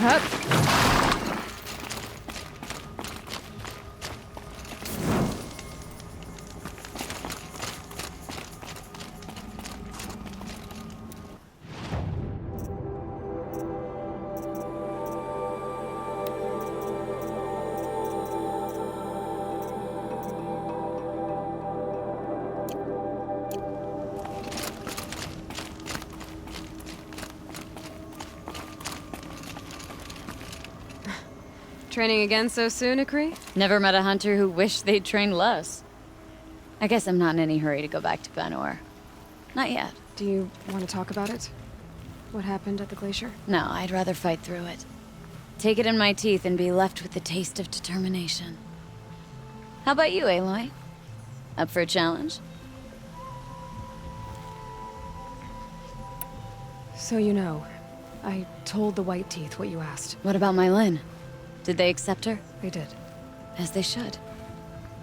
Hup. Training again so soon, Ikrie? Never met a hunter who wished they'd trained less. I guess I'm not in any hurry to go back to Banuk. Not yet. Do you want to talk about it? What happened at the glacier? No, I'd rather fight through it. Take it in my teeth and be left with the taste of determination. How about you, Aloy? Up for a challenge? So you know, I told the White Teeth what you asked. What about my Lynn? Did they accept her? They did. As they should.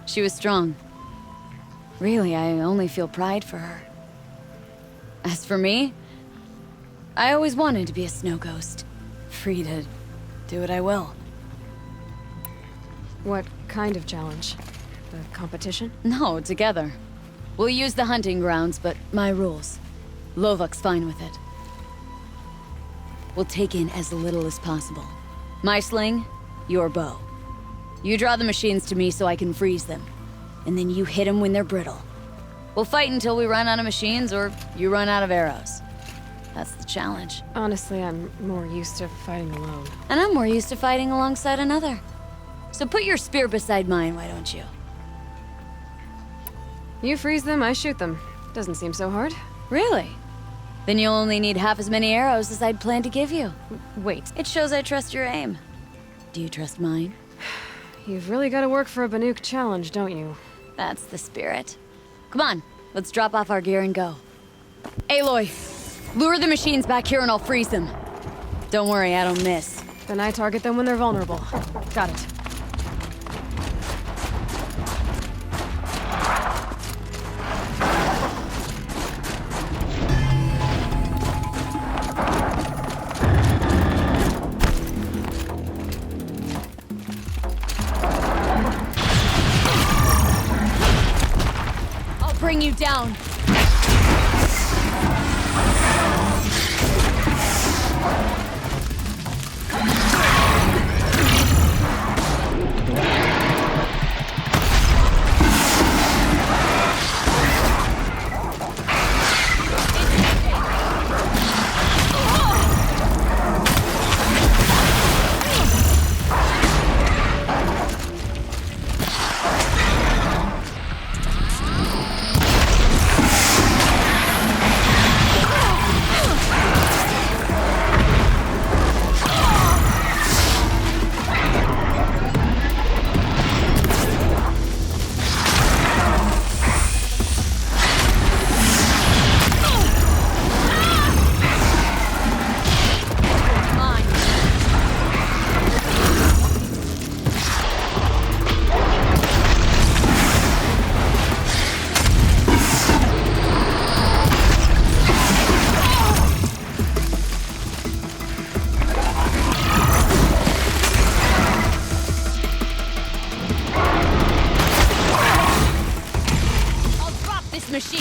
She was strong. Really, I only feel pride for her. As for me, I always wanted to be a snow ghost. Free to do what I will. What kind of challenge? The competition? No, together. We'll use the hunting grounds, but my rules. Lovok's fine with it. We'll take in as little as possible. My sling, your bow. You draw the machines to me so I can freeze them. And then you hit them when they're brittle. We'll fight until we run out of machines or you run out of arrows. That's the challenge. Honestly, I'm more used to fighting alone. And I'm more used to fighting alongside another. So put your spear beside mine, why don't you? You freeze them, I shoot them. Doesn't seem so hard. Really? Then you'll only need half as many arrows as I'd planned to give you. Wait, It shows I trust your aim. Do you trust mine? you've really got to work for a Banuk challenge, don't you? That's the spirit. Come on, let's drop off our gear and go. Aloy, lure the machines back here and I'll freeze them. Don't worry, I don't miss. Then I target them when they're vulnerable. Got it. I'll bring you down. Machine.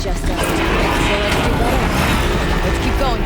Just us. So let's do better. Let's keep going.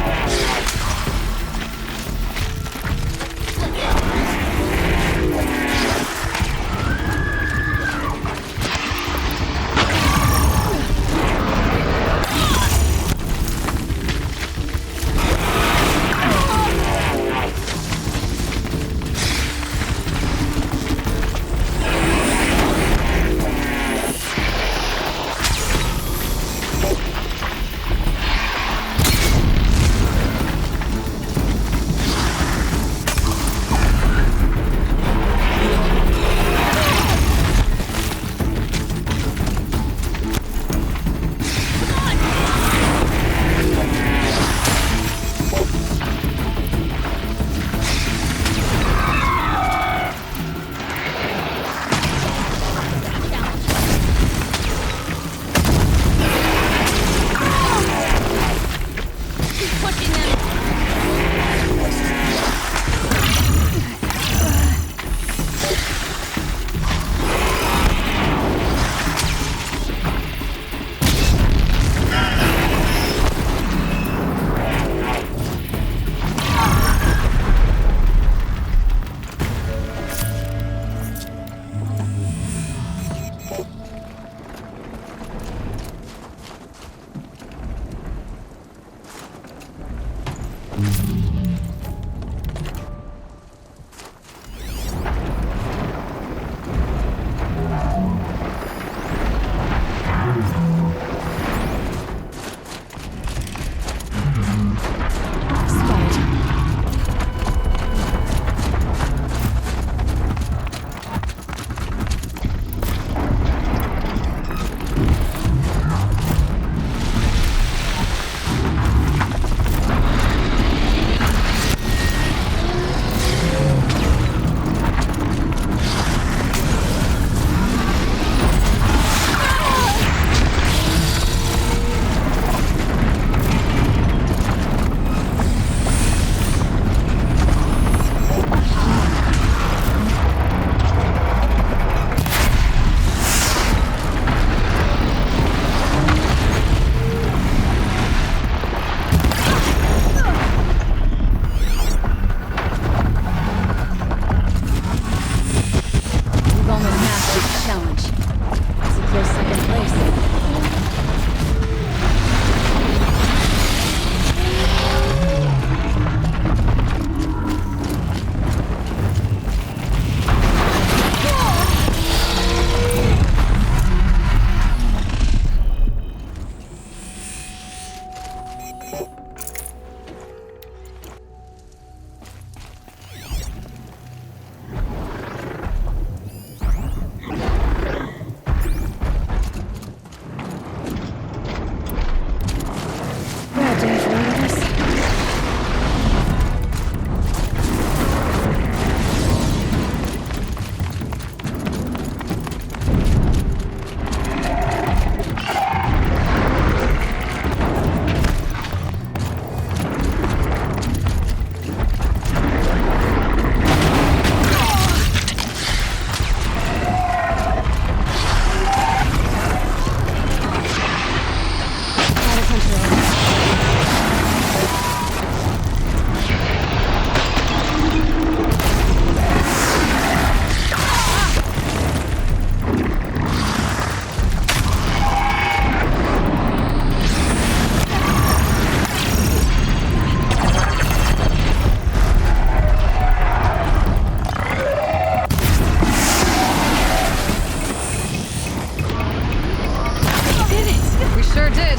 Sure did.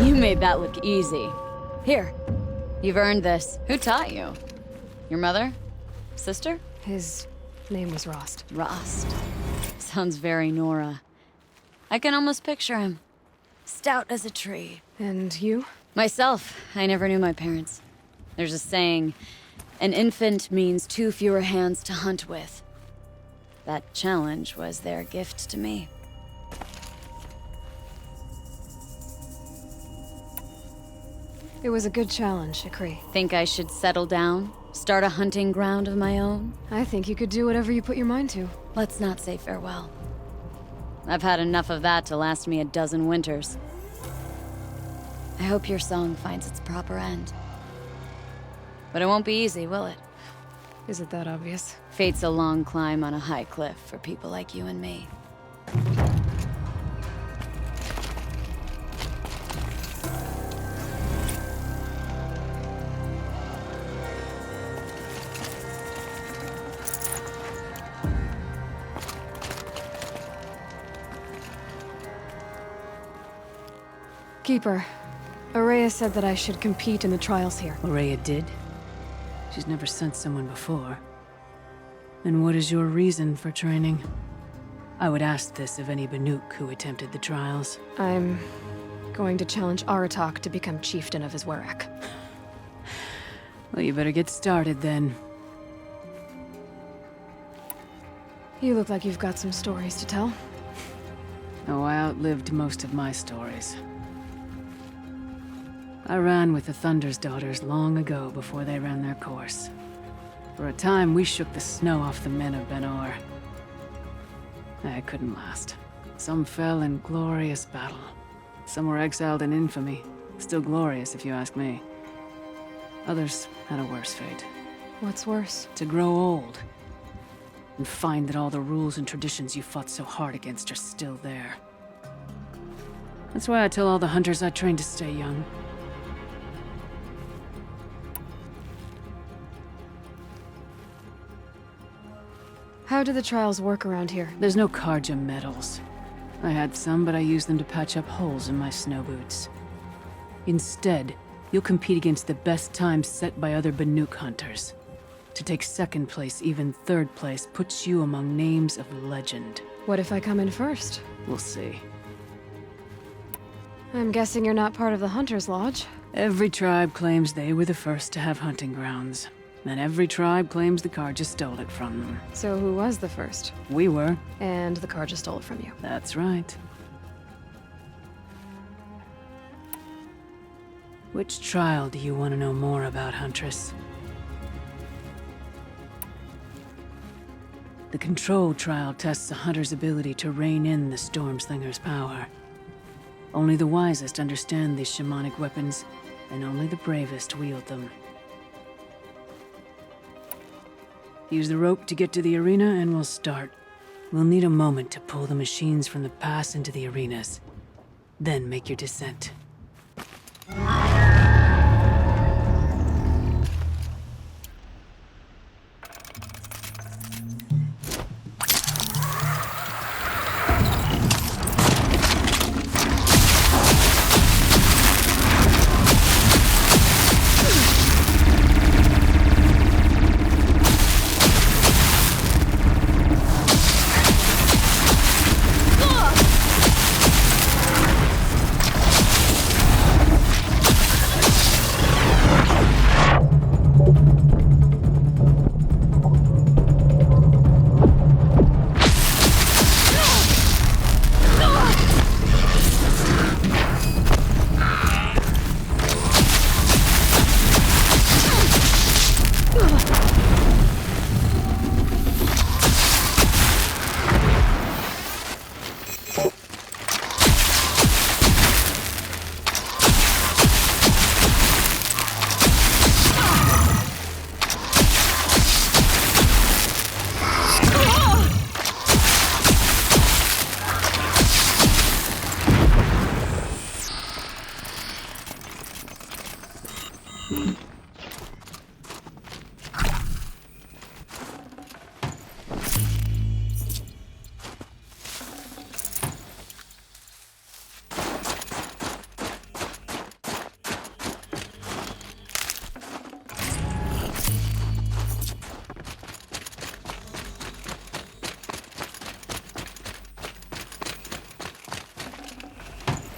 You made that look easy. Here, you've earned this. Who taught you? Your mother? Sister? His name was Rost. Rost. Sounds very Nora. I can almost picture him. Stout as a tree. And you? Myself, I never knew my parents. There's a saying, an infant means 2 fewer hands to hunt with. That challenge was their gift to me. It was a good challenge, Ikrie. Think I should settle down? Start a hunting ground of my own? I think you could do whatever you put your mind to. Let's not say farewell. I've had enough of that to last me a dozen winters. I hope your song finds its proper end. But it won't be easy, will it? Is it that obvious? Fate's a long climb on a high cliff for people like you and me. Keeper, Araya said that I should compete in the trials here. Araya did? She's never sent someone before. And what is your reason for training? I would ask this of any Banuk who attempted the trials. I'm going to challenge Aratak to become chieftain of his Werak. Well, you better get started then. You look like you've got some stories to tell. Oh, I outlived most of my stories. I ran with the Thunder's daughters long ago before they ran their course. For a time, we shook the snow off the men of Ben-Or. I couldn't last. Some fell in glorious battle. Some were exiled in infamy. Still glorious, if you ask me. Others had a worse fate. What's worse? To grow old. And find that all the rules and traditions you fought so hard against are still there. That's why I tell all the hunters I train to stay young. How do the trials work around here? There's no Karja medals. I had some, but I used them to patch up holes in my snow boots. Instead, you'll compete against the best times set by other Banuk hunters. To take second place, even third place, puts you among names of legend. What if I come in first? We'll see. I'm guessing you're not part of the Hunter's Lodge. Every tribe claims they were the first to have hunting grounds. And every tribe claims the Karja stole it from them. So who was the first? We were. And the Karja stole it from you. That's right. Which trial do you want to know more about, Huntress? The Control trial tests a hunter's ability to rein in the Stormslinger's power. Only the wisest understand these shamanic weapons, and only the bravest wield them. Use the rope to get to the arena, and we'll start. We'll need a moment to pull the machines from the pass into the arenas. Then make your descent.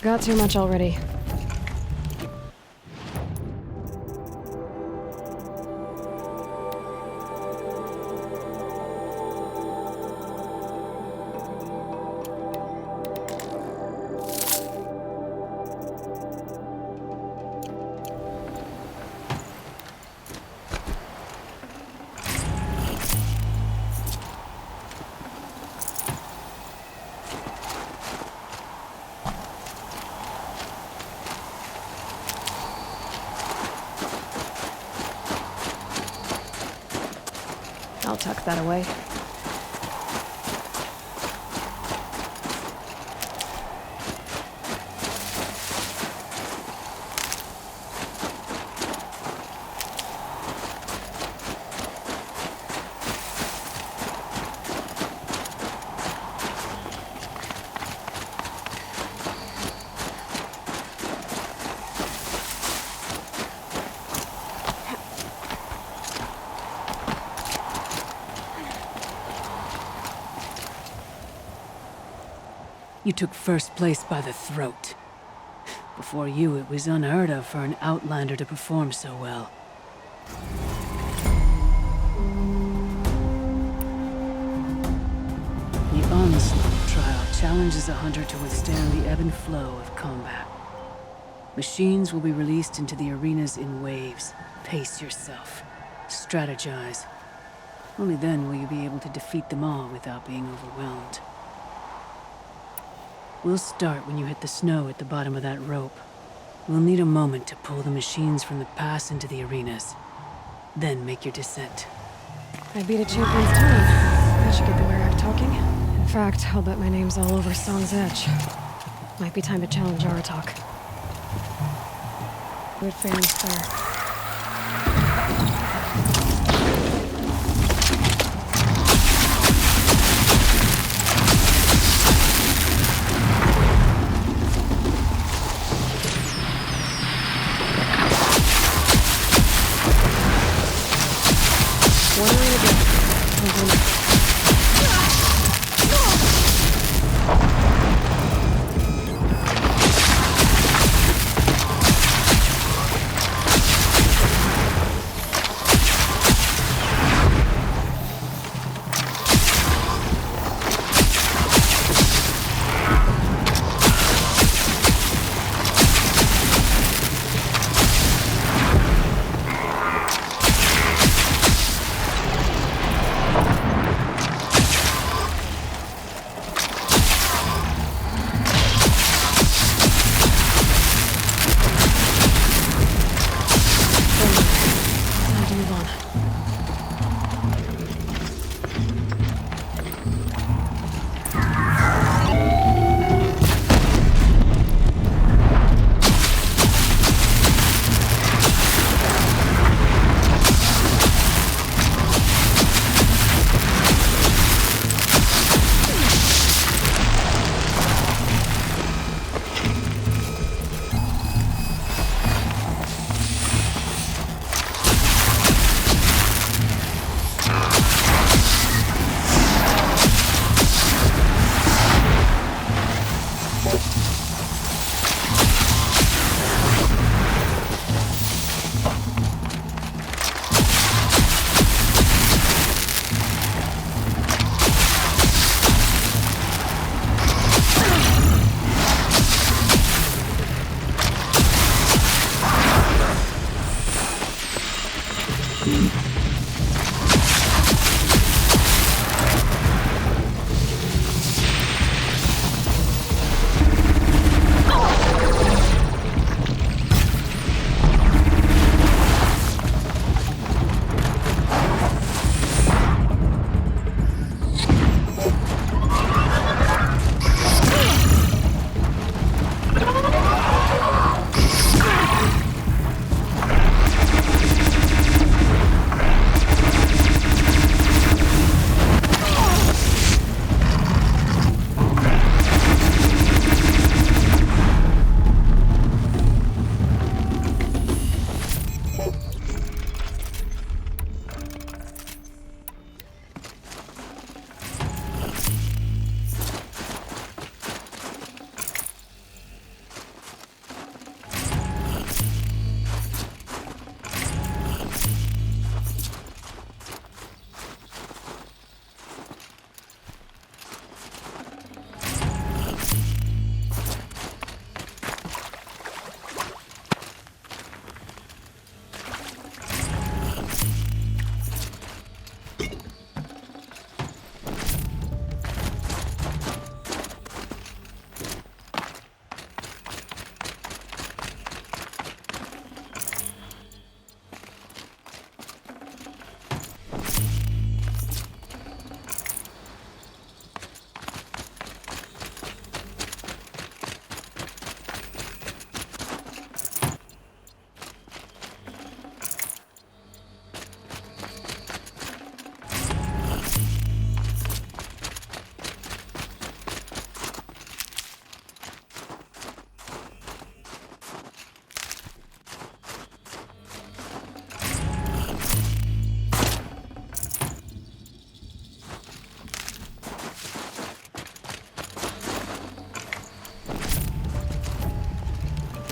Got too much already. I'll tuck that away. You took first place by the throat. Before you, it was unheard of for an outlander to perform so well. The Onslaught trial challenges a hunter to withstand the ebb and flow of combat. Machines will be released into the arenas in waves. Pace yourself. Strategize. Only then will you be able to defeat them all without being overwhelmed. We'll start when you hit the snow at the bottom of that rope. We'll need a moment to pull the machines from the pass into the arenas. Then make your descent. I beat a champion's time. I should get the Warrack talking. In fact, I'll bet my name's all over Song's Edge. Might be time to challenge Aratok. Good fair and square.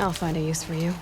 I'll find a use for you.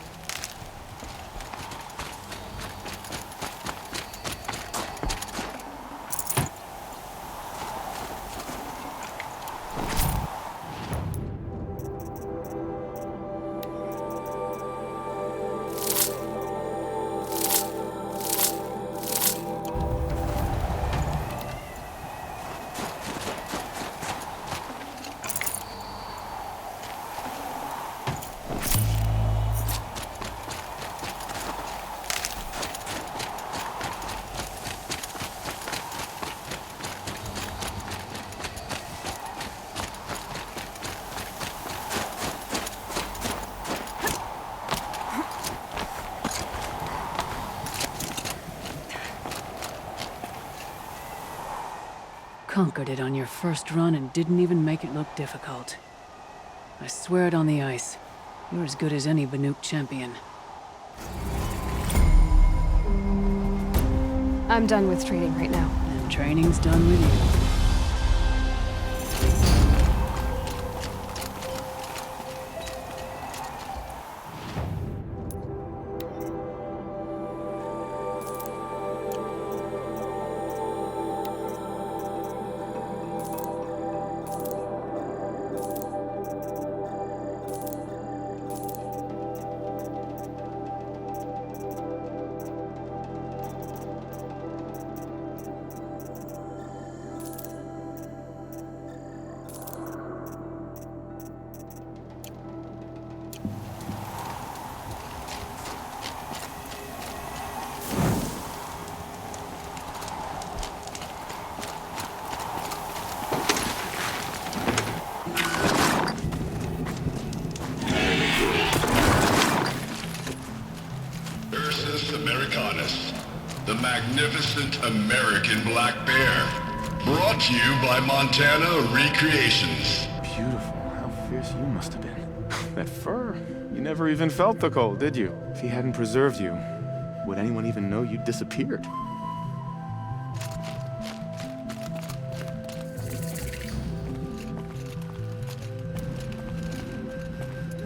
Conquered it on your first run and didn't even make it look difficult. I swear it on the ice. You're as good as any Banuk champion. I'm done with trading right now. And training's done with you. Americanus, the magnificent American black bear. Brought to you by Montana Recreations. Beautiful. How fierce you must have been. That fur. You never even felt the cold, did you? If he hadn't preserved you, would anyone even know you'd disappeared?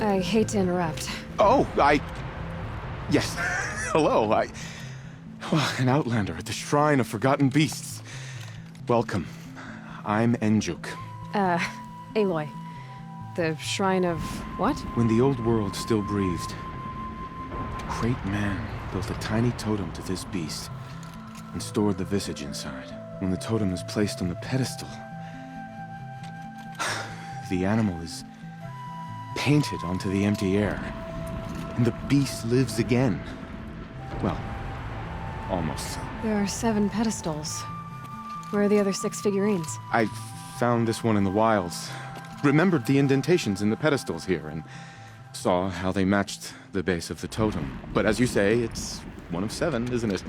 I hate to interrupt. Oh, Yes. Hello, Well, an outlander at the Shrine of Forgotten Beasts. Welcome. I'm Enjuk. Aloy. The Shrine of what? When the old world still breathed, a great man built a tiny totem to this beast and stored the visage inside. When the totem is placed on the pedestal, the animal is painted onto the empty air, and the beast lives again. Well, almost. There are 7 pedestals. Where are the other 6 figurines? I found this one in the wilds. Remembered the indentations in the pedestals here, and saw how they matched the base of the totem. But as you say, it's one of 7, isn't it?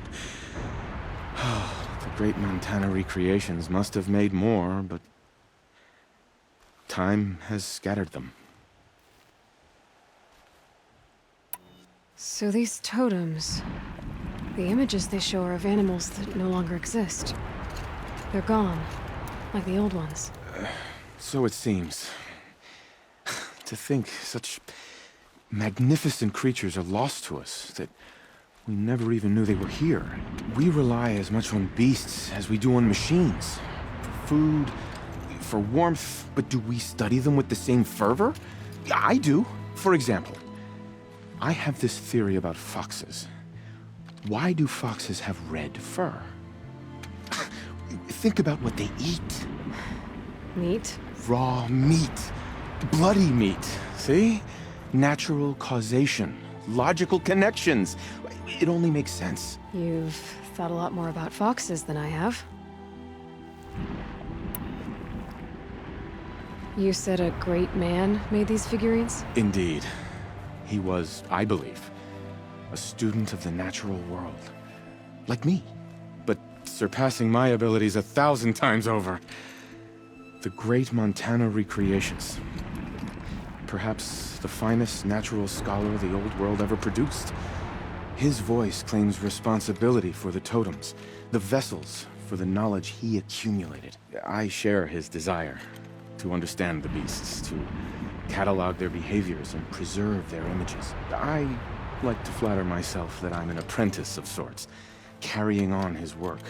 The great Montana Recreations must have made more, but time has scattered them. So these totems... the images they show are of animals that no longer exist. They're gone, like the old ones. So it seems. To think such magnificent creatures are lost to us, that we never even knew they were here. We rely as much on beasts as we do on machines. For food, for warmth, but do we study them with the same fervor? I do. For example, I have this theory about foxes. Why do foxes have red fur? Think about what they eat. Meat? Raw meat. Bloody meat. See? Natural causation. Logical connections. It only makes sense. You've thought a lot more about foxes than I have. You said a great man made these figurines? Indeed. He was, I believe, a student of the natural world. Like me. But surpassing my abilities 1,000 times over. The great Montana Recreations. Perhaps the finest natural scholar the old world ever produced. His voice claims responsibility for the totems, the vessels for the knowledge he accumulated. I share his desire. to understand the beasts, to catalog their behaviors and preserve their images. I like to flatter myself that I'm an apprentice of sorts, carrying on his work.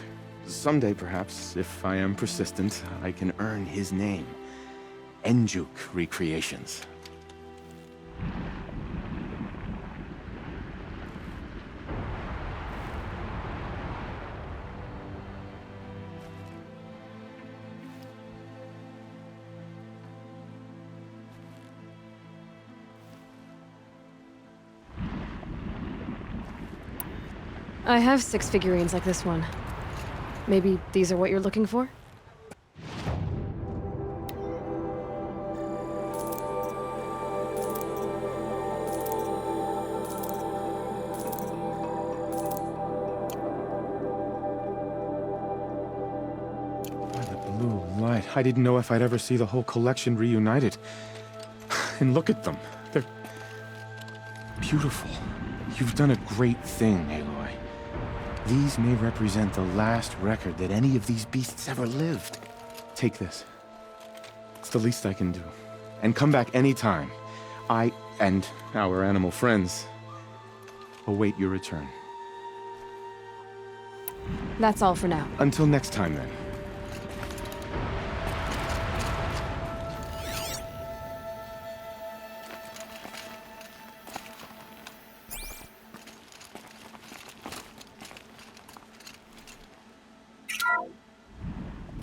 Someday, perhaps, if I am persistent, I can earn his name. Banuk Recreations. I have 6 figurines like this one. Maybe these are what you're looking for? By the blue light, I didn't know if I'd ever see the whole collection reunited. And look at them. They're beautiful. You've done a great thing, Aloy. These may represent the last record that any of these beasts ever lived. Take this. It's the least I can do. And come back anytime. I and our animal friends await your return. That's all for now. Until next time, then.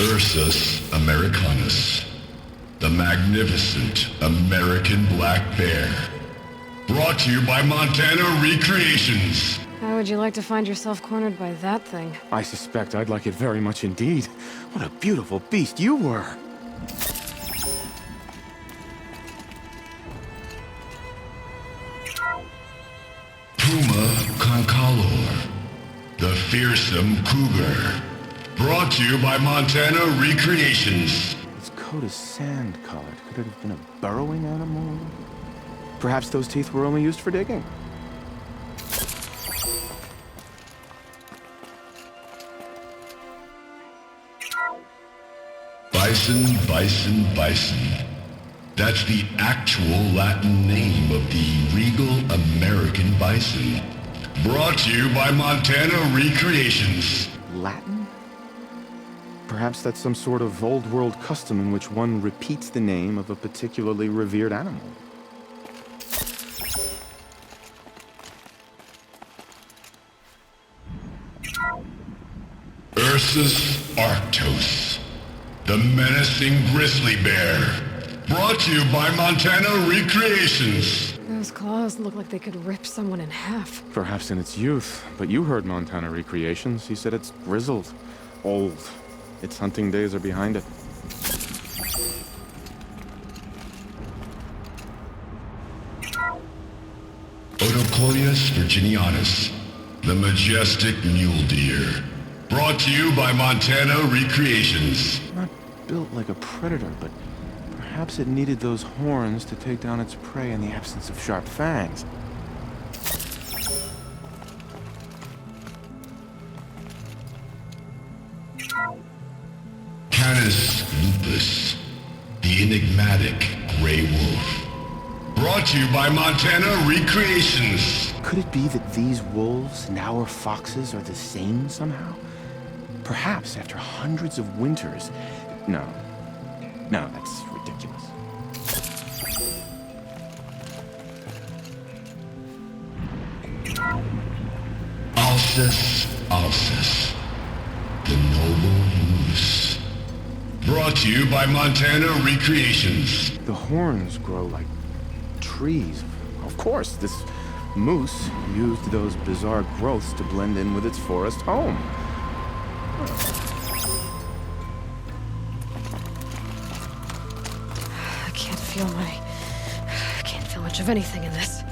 Ursus Americanus, the magnificent American black bear. Brought to you by Montana Recreations. How would you like to find yourself cornered by that thing? I suspect I'd like it very much indeed. What a beautiful beast you were! Puma Concalor, the fearsome cougar. Brought to you by Montana Recreations. Its coat is sand-colored. Could it have been a burrowing animal? Perhaps those teeth were only used for digging. Bison, bison, bison. That's the actual Latin name of the regal American bison. Brought to you by Montana Recreations. Latin? Perhaps that's some sort of old-world custom in which one repeats the name of a particularly revered animal. Ursus Arctos, the menacing grizzly bear. Brought to you by Montana Recreations. Those claws look like they could rip someone in half. Perhaps in its youth, but you heard Montana Recreations. He said it's grizzled, old. Its hunting days are behind it. Odocoius virginianus, the majestic mule deer. Brought to you by Montana Recreations. Not built like a predator, but perhaps it needed those horns to take down its prey in the absence of sharp fangs. Canis lupus, the enigmatic gray wolf. Brought to you by Montana Recreations. Could it be that these wolves and our foxes are the same somehow? Perhaps after hundreds of winters... No, that's ridiculous. Alces, Alces, the noble moose. Brought to you by Montana Recreations. The horns grow like trees. Of course, this moose used those bizarre growths to blend in with its forest home. I can't feel much of anything in this.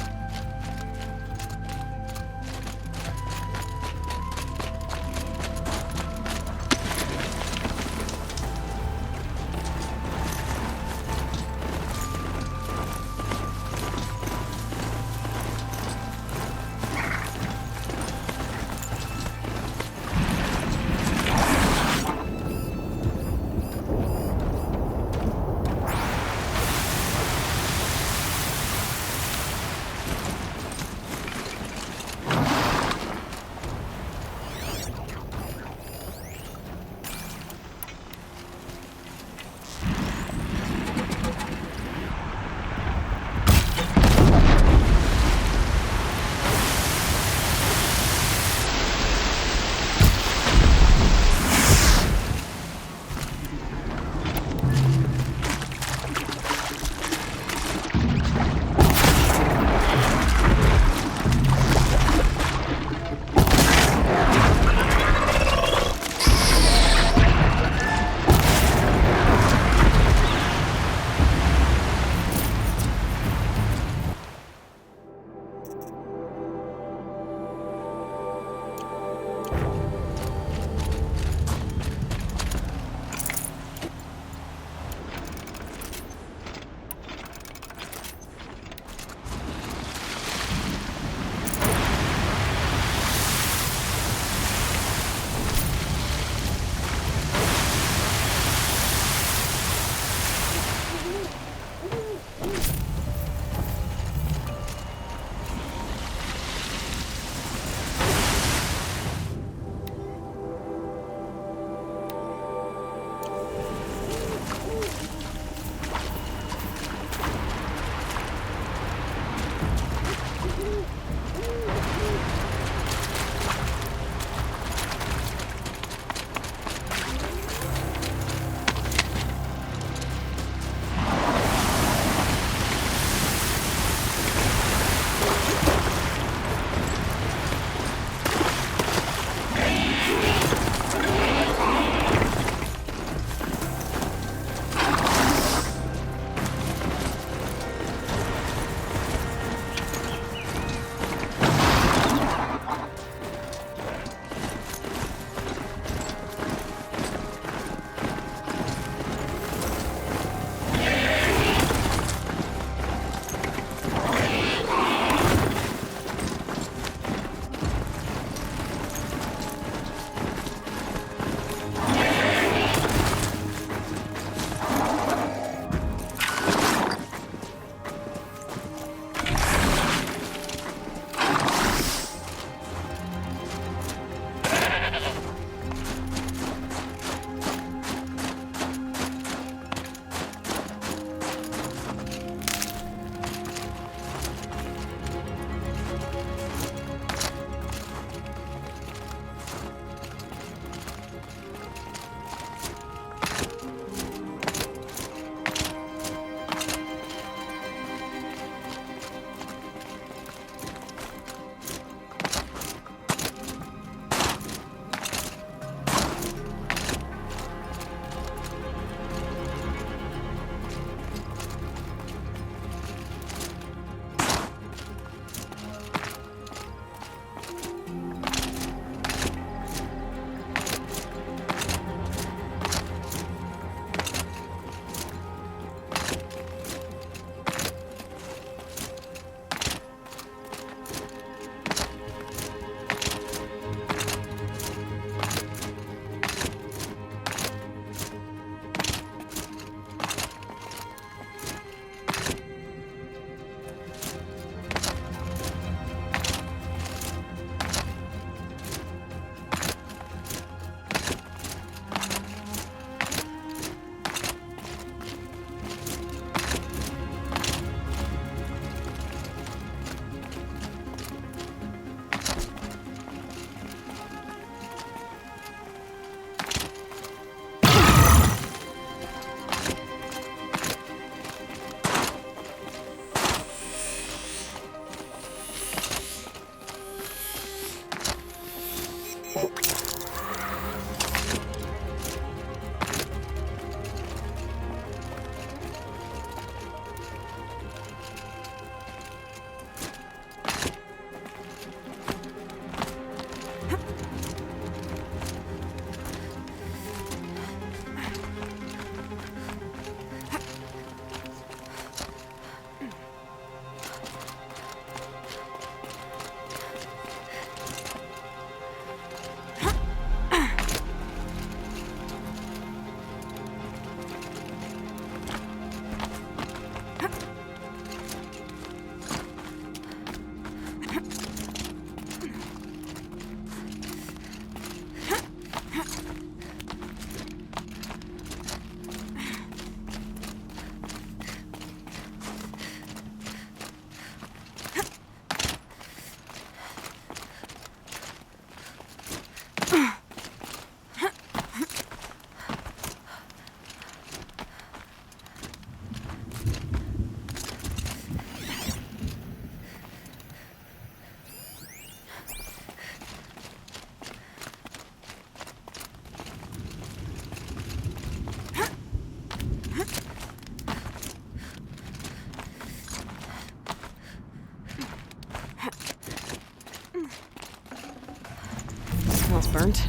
burnt.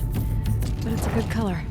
But it's a good color.